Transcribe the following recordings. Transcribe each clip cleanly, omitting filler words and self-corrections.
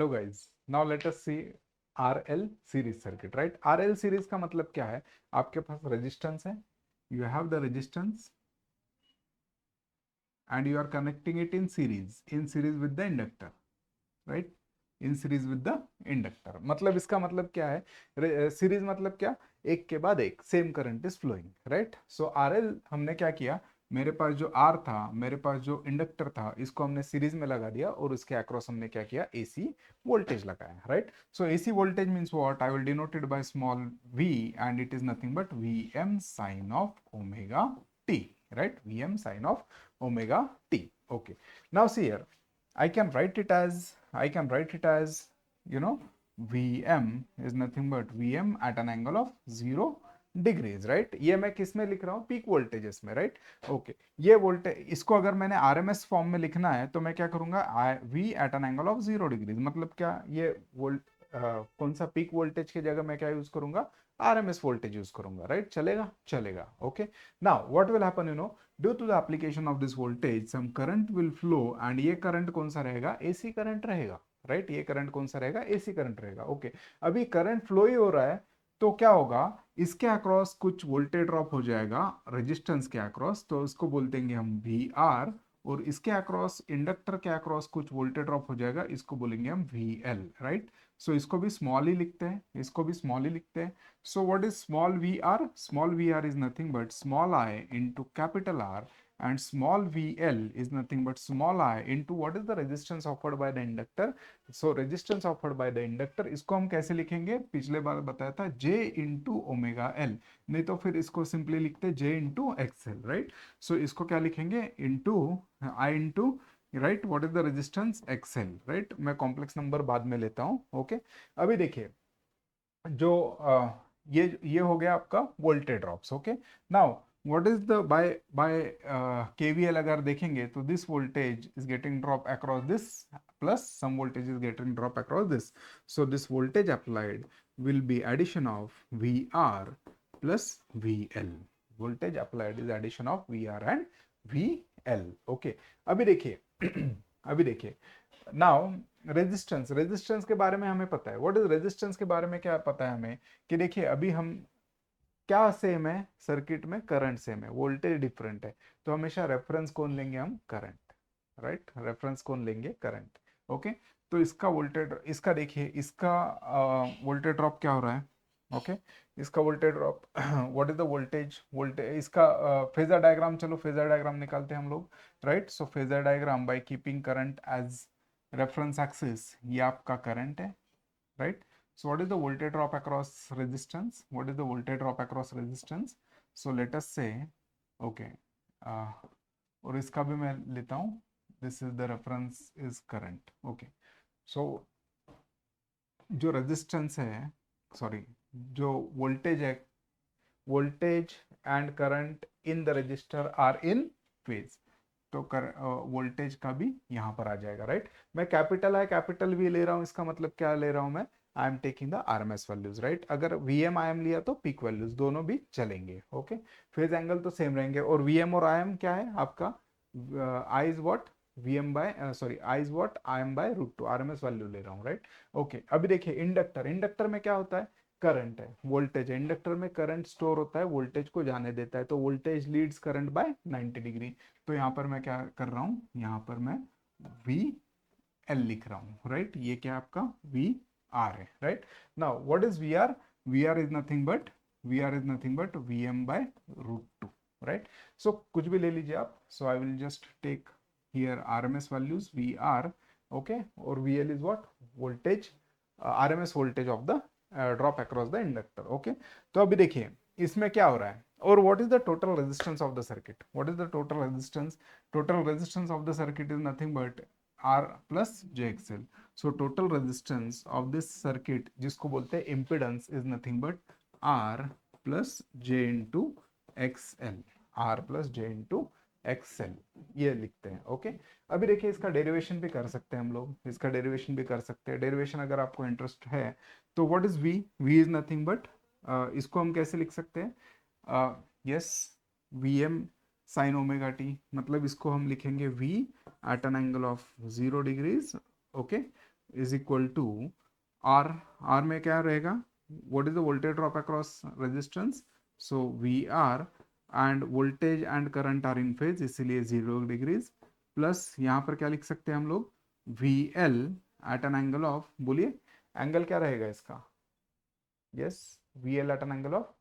Hello guys, now let us see RL series circuit, right. RL series का मतलब क्या है? आपके पास रेजिस्टेंस है, you have the resistance and you are connecting it in series with the inductor, right. In series with the inductor मतलब इसका मतलब क्या है? सीरीज मतलब क्या? एक के बाद एक same current is flowing, right. So RL हमने क्या किया, मेरे पास जो आर था, मेरे पास जो इंडक्टर था, इसको हमने सीरीज में लगा दिया और उसके अक्रॉस हमने क्या किया, एसी वोल्टेज लगाया, right. So AC voltage means what? I will denote it by small v and it is nothing but vm sine of omega t, right? vm sin of omega t. Okay, now see here, I can write it as you know, Vm is nothing but Vm at an angle of 0 degrees, right. ये मैं किस में लिख रहा हूँ? Peak voltages में, right. Okay, ये voltage, इसको अगर मैंने आरएमएस फॉर्म में लिखना है तो मैं क्या करूंगा, V at an angle of 0 degrees, मतलब क्या, ये कौन सा पीक वोल्टेज की जगह मैं क्या यूज करूंगा? आरएमएस वोल्टेज यूज करूंगा, राइट। चलेगा चलेगा। Okay, now what will happen, you know, due to the application of this voltage some current will flow and ये करंट कौन सा रहेगा? एसी करंट रहेगा, राइट। ये करंट कौन सा रहेगा? एसी करंट रहेगा। ओके, अभी करंट फ्लो ही हो रहा है तो क्या होगा, इसके अक्रॉस कुछ वोल्टेज ड्रॉप हो जाएगा रेजिस्टेंस के अक्रॉस, तो इसको बोल देंगे हम वी आर। और इसके अक्रॉस, इंडक्टर के अक्रॉस कुछ वोल्टेज ड्रॉप हो जाएगा, इसको बोलेंगे हम वी एल, राइट। सो इसको भी स्मॉल ही लिखते हैं, इसको भी स्मॉल ही लिखते हैं। So what is small vr? Small vr is nothing but small I into capital R, and small vl is nothing but small I into what is the resistance offered by the inductor. So resistance offered by the inductor, इसको हम कैसे लिखेंगे? पिछले बार बताया था J into omega L, नहीं तो फिर इसको सिंपली लिखते J into XL, राइट। सो इसको क्या लिखेंगे? into I into, right, what is the resistance? XL, right. मैं कॉम्प्लेक्स नंबर बाद में लेता हूं। ओके, अभी देखिए, जो ये हो गया आपका voltage drops. Okay, now what is the by KVL अगर देखेंगे तो this voltage is getting drop across this plus some voltage is getting drop across this, so this voltage applied will be addition of VR plus VL. voltage applied is addition of VR and VL. okay, अभी देखिए अभी देखिए, now resistance के बारे में हमें पता है। व्हाट इज रेजिस्टेंस के बारे में क्या पता है हमें? कि देखिए, अभी हम क्या सेम है सर्किट में? करंट सेम है, वोल्टेज डिफरेंट है, तो हमेशा रेफरेंस कौन लेंगे हम? Current, right. रेफरेंस कौन लेंगे? करंट। ओके, तो इसका वोल्टेज, इसका देखिए, इसका वोल्टेज ड्रॉप क्या हो रहा है? ओके, इसका voltage drop what is the voltage इसका फेजर डायग्राम, चलो फेजर डायग्राम निकालते हैं हम लोग, right. So phasor diagram by keeping current as reference axis, ये आपका करंट है, right? So what is the voltage drop across resistance? What is the voltage drop across resistance? So let us say, okay, और इसका भी मैं लेता हूँ, this is the reference is current. Okay, so जो resistance है, sorry, जो voltage है, voltage and current in the resistor are in phase, तो वोल्टेज का भी यहां पर आ जाएगा, राइट। मैं कैपिटल आई कैपिटल वी ले रहा हूं, इसका मतलब क्या ले रहा हूं मैं? I am taking the RMS values, right. अगर वीएम आई एम लिया तो पीक वैल्यूज, दोनों भी चलेंगे। ओके, फेज एंगल तो सेम रहेंगे, और वीएम और आई एम क्या है आपका? I is what? VM by sorry, I is what? I M by root two, RMS value ले रहा हूँ, राइट। ओके, अभी देखिए, इंडक्टर में क्या होता है? करंट है, वोल्टेज है। इंडक्टर में करंट स्टोर होता है, वोल्टेज को जाने देता है, तो voltage leads current by 90 degree. तो यहाँ पर मैं क्या कर रहा हूँ? यहाँ पर मैं वी एल लिख रहा हूँ, राइट। ये क्या आपका वी आर है, right. Now what is V R? V R is nothing but V M by root two, right. So कुछ भी ले लीजिए आप। So I will just take here R M S values V R, okay, और V L is what? Voltage, R M S voltage of the drop across the inductor. Okay, तो अभी देखिए इसमें क्या हो रहा है, और what is the total resistance of the circuit? What is the total resistance? Total resistance of the circuit is nothing but R plus JXL. So total resistance of this circuit, जिसको बोलते हैं impedance, is nothing but R plus J into XL. R plus J into XL, ये लिखते हैं। Okay, अभी देखिए, इसका derivation भी कर सकते हैं हम लोग, इसका डेरिवेशन भी कर सकते हैं। डेरिवेशन अगर आपको इंटरेस्ट है तो what is V? V is nothing but, इसको हम कैसे लिख सकते हैं? Yes, VM sine omega t, मतलब इसको हम लिखेंगे V at an angle of 0 degrees, okay, is equal to R, R में क्या रहेगा, what is the voltage drop across resistance, so V R and voltage and current are in phase, इसीलिए 0 degrees, plus यहाँ पर क्या लिख सकते हैं हम लोग, V L at an angle of, बोलिए एंगल क्या रहेगा इसका, yes V L at an angle of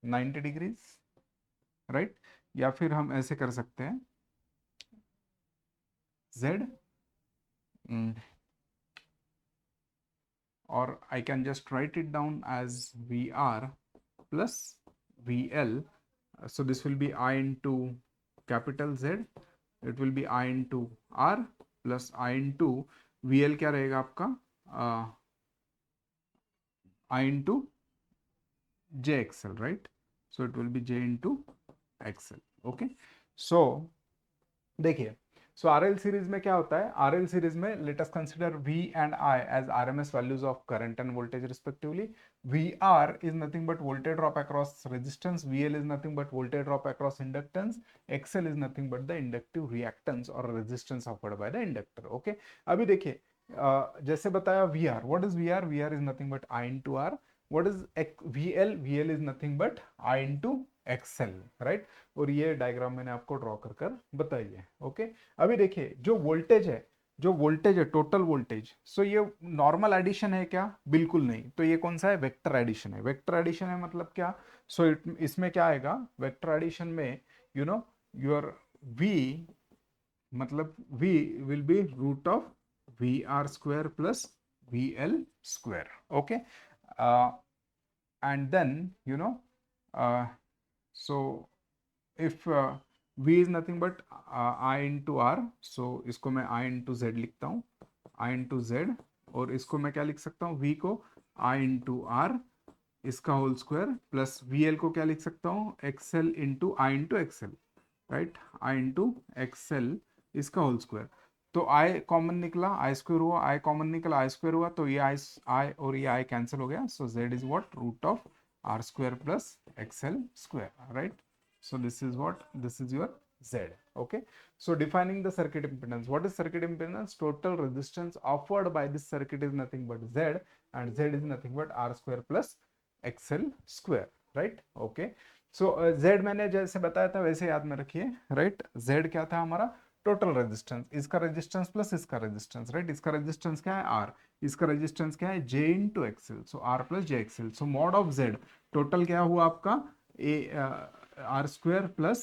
90 degrees, right. या फिर हम ऐसे कर सकते हैं Z, or I can just write it down as VR plus VL. So this will be I into capital Z, it will be I into R plus I into VL क्या रहेगा आपका, I into JXL, right? So it will be J into XL. Okay, so देखिए, सो RL series में क्या होता है, RL series में let us consider V and I as RMS values of current and voltage respectively. V R is nothing but voltage drop across resistance, V L is nothing but voltage drop across inductance, XL is nothing but the inductive reactance और resistance offered by the inductor. Okay, अभी देखिए जैसे बताया V R, what is V R, V R is nothing but I into are. What is V L, V L is nothing but I into XL, right. और ये diagram मैंने आपको draw कर कर बताई है. ओके, अभी देखिए जो वोल्टेज है, जो वोल्टेज है टोटल वोल्टेज, सो ये नॉर्मल एडिशन है क्या, बिल्कुल नहीं. तो ये कौन सा है, वेक्टर एडिशन है. वेक्टर एडिशन है मतलब क्या, सो इसमें क्या आएगा, वेक्टर एडिशन में यू नो योर v, मतलब v will be root of V R square plus V L square. Okay, and then so if v is nothing but I into r, so इसको मैं I into z लिखता हूँ, I into z, और इसको मैं क्या लिख सकता हूँ, v को I into r इसका होल स्क्वायर प्लस vl को क्या लिख सकता हूँ, xl into I into xl, right, I into xl इसका होल स्क्वायर. तो i कॉमन निकला, आई स्क्वायर हुआ, i कॉमन निकला, आई स्क्वायर हुआ, तो ये i और ये i कैंसिल हो गया. So z is what, root of r square plus xl square, right. So this is what, this is your Z. Okay, so defining the circuit impedance, what is circuit impedance, total resistance offered by this circuit is nothing but Z, and Z is nothing but R square plus XL square, right. Okay, so Z मैंने जैसे बताया था वैसे याद में रखिए, right. Z क्या था हमारा, टोटल रेजिस्टेंस, इसका रेजिस्टेंस प्लस इसका रेजिस्टेंस, राइट. इसका रेजिस्टेंस क्या है, R, इसका रेजिस्टेंस क्या है, J into XL, so R plus j XL. So mod of Z total क्या हुआ आपका, आर स्क्वायर प्लस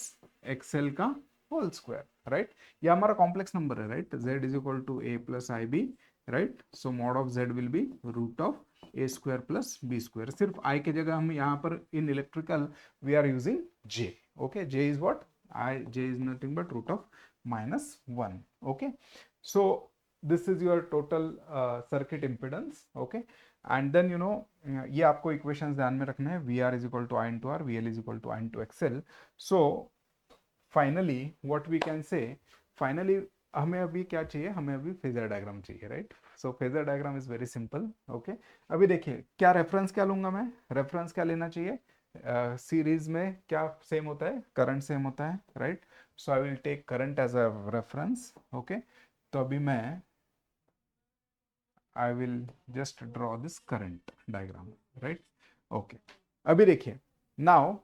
एक्सएल का होल स्क्वायर, राइट. ये हमारा कॉम्प्लेक्स नंबर है, right. Z is equal to A plus i B, right. So mod of Z will be root of A square plus B square. सिर्फ i की जगह हम यहाँ पर in electrical we are using j. Okay, j is what, i, j is nothing but root of -1. Okay, so this is your total circuit impedance. Okay, and then ये आपको equations ध्यान में रखना है, V R is equal to I into R, V L is equal to I into XL. So finally what we can say, finally हमें अभी क्या चाहिए, हमें अभी फेजर डायग्राम चाहिए, right. So phasor diagram is very simple. Okay, अभी देखिए क्या रेफरेंस क्या लूंगा मैं, रेफरेंस क्या लेना चाहिए, सीरीज में क्या सेम होता है, करंट सेम होता है, right. So I will take current as a reference. Okay, तो अभी मैं I will just draw this current diagram, right. Okay, अभी देखिए, now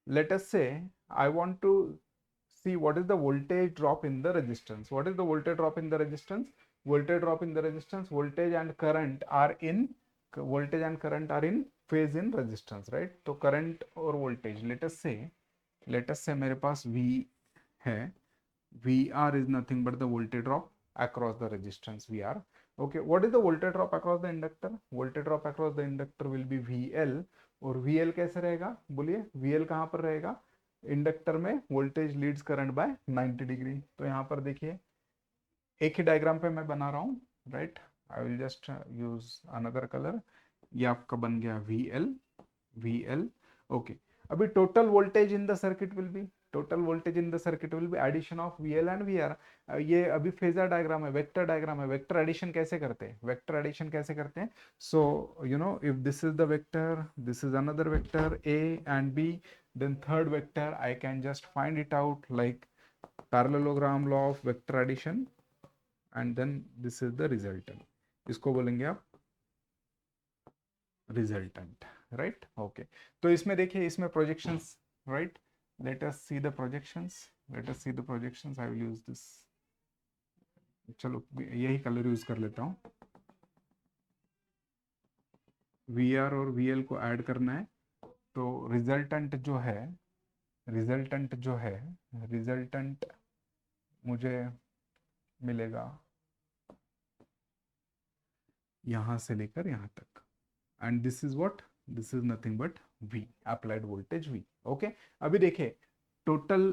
let us say I want to see what is the voltage drop in the resistance. What is the voltage drop in the resistance, voltage drop in the resistance, voltage and current are in, voltage and current are in phase in resistance, right. तो current और voltage, let us say मेरे पास V है, VR is nothing but the voltage drop across the resistance VR. Okay, what is the voltage drop across the inductor, voltage drop across the inductor will be VL. और VL कैसे रहेगा, बोलिए VL कहाँ पर रहेगा, inductor में voltage leads current by 90 degree. तो यहाँ पर देखिए एक ही डायग्राम पे मैं बना रहा हूँ, right. I will just use another colour. ये आपका बन गया VL. ओके, अभी total voltage in the circuit will be, total voltage in the circuit will be addition of VL and VR. ये अभी फेजर डायग्राम है, वेक्टर डायग्राम है. Vector addition कैसे करते हैं, वेक्टर एडिशन कैसे करते हैं, so if this is the vector, this is another vector A and B, then third vector I can just find it out like parallelogram law of vector addition. And then this is the resultant, इसको बोलेंगे आप resultant, right. Okay, तो इसमें देखिए, इसमें projections, right, late us see the projections, late us see the projections, I will use this, चलो यही colour use कर लेता हूँ, वी आर और वी एल को ऐड करना है, तो रिजल्टेंट जो है, रिजल्टेंट जो है, रिजल्टेंट मुझे मिलेगा यहां से लेकर यहां तक, and this is what, this is nothing but V, applied voltage V। Okay, अभी देखिए, total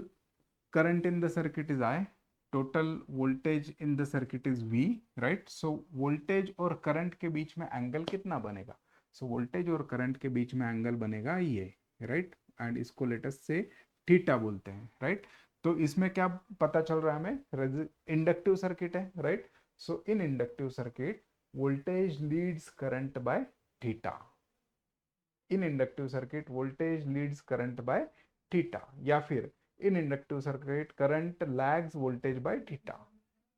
current in the circuit is I, total voltage in the circuit is V, right. So voltage और करंट के बीच में angle कितना बनेगा, so voltage और current के बीच में एंगल बनेगा ये, राइट, एंड इसको लेटेस्ट से थीटा बोलते हैं, राइट। तो इसमें क्या पता चल रहा है हमें, इंडक्टिव सर्किट है, right. So in inductive circuit voltage leads current by theta, in inductive circuit voltage leads current by theta, या फिर in inductive circuit current lags voltage by theta,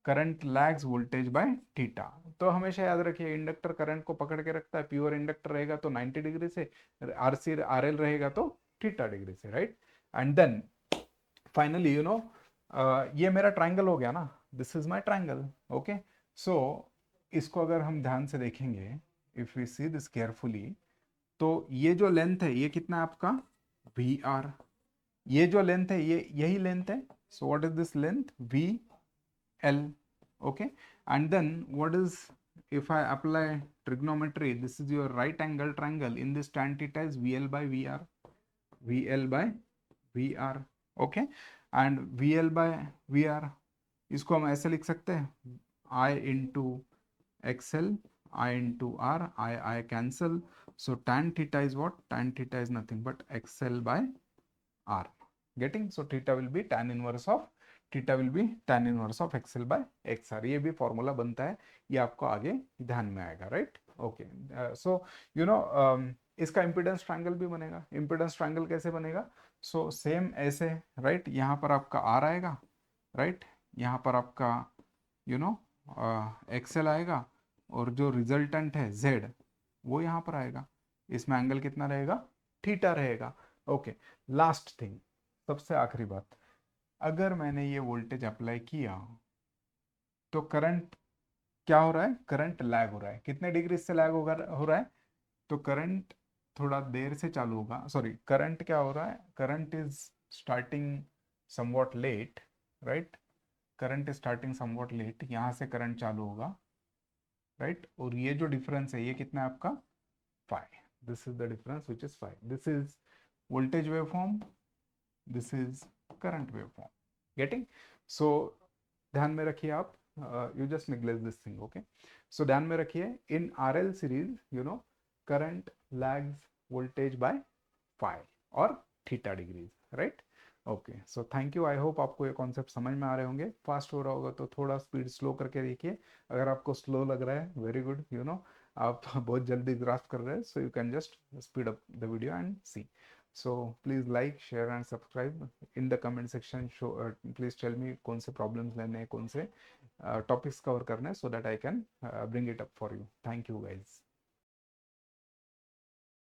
current lags voltage by theta. तो हमेशा याद रखिए, inductor current को पकड़ के रखता है, प्योर इंडक्टर रहेगा तो 90 डिग्री से, आरसी आरएल रहेगा तो थीटा डिग्री से, right. And then finally you know, ये मेरा ट्राइंगल हो गया ना, this is my triangle, okay. So इसको अगर हम ध्यान से देखेंगे, if we see this carefully, तो ये जो लेंथ है ये कितना है आपका वी आर, ये जो लेंथ है ये यही लेंथ है, so what is this length V L, okay, and then what is, if I apply trigonometry, this is your right angle triangle, in this tan theta is VL by VR, VL by VR, okay, and VL by VR इसको हम ऐसे लिख सकते हैं, I into XL, I into R, I cancel, so tan theta is what, tan theta is nothing but XL by R, getting, so theta will be tan inverse of, theta will be tan inverse of XL by X R, ये भी formula बनता है, ये आपको आगे ध्यान में आएगा, right. Okay, so you know इसका इम्पीडेंस ट्रायंगल भी बनेगा, इम्पीडेंस ट्रायंगल कैसे बनेगा, सो सेम ऐसे, राइट, यहाँ पर आपका आर आएगा, राइट, यहाँ पर आपका यू नो एक्सएल आएगा, और जो रिजल्टेंट है जेड वो यहाँ पर आएगा, इसमें एंगल कितना रहेगा, थीटा रहेगा। ओके, लास्ट थिंग, सबसे आखिरी बात, अगर मैंने ये वोल्टेज अप्लाई किया तो करंट क्या हो रहा है, करंट लैग हो रहा है, कितने डिग्री से लैग हो रहा है, तो करंट थोड़ा देर से चालू होगा, सॉरी, करंट क्या हो रहा है, current is starting somewhat late, right, current is starting somewhat late, यहाँ से करंट चालू होगा, राइट, और ये जो डिफरेंस है ये कितना है आपका five, this is the difference which is five, this is voltage waveform, this is current waveform, getting. So ध्यान में रखिए आप, you just neglect this thing, okay. So ध्यान में रखिए, in RL series you know current lags voltage by five और theta degrees, right. Okay, so thank you, I hope आपको ये कॉन्सेप्ट समझ में आ रहे होंगे, फास्ट हो रहा होगा तो थोड़ा स्पीड स्लो करके देखिए, अगर आपको स्लो लग रहा है वेरी गुड, यू नो आप बहुत जल्दी ग्रास्प कर रहे हैं, so you can just speed up the video and see. So please like, share and subscribe. In the comment section, show please tell me कौन से problems लेने हैं, कौन से topics cover करने हैं, so that I can bring it up for you. Thank you guys.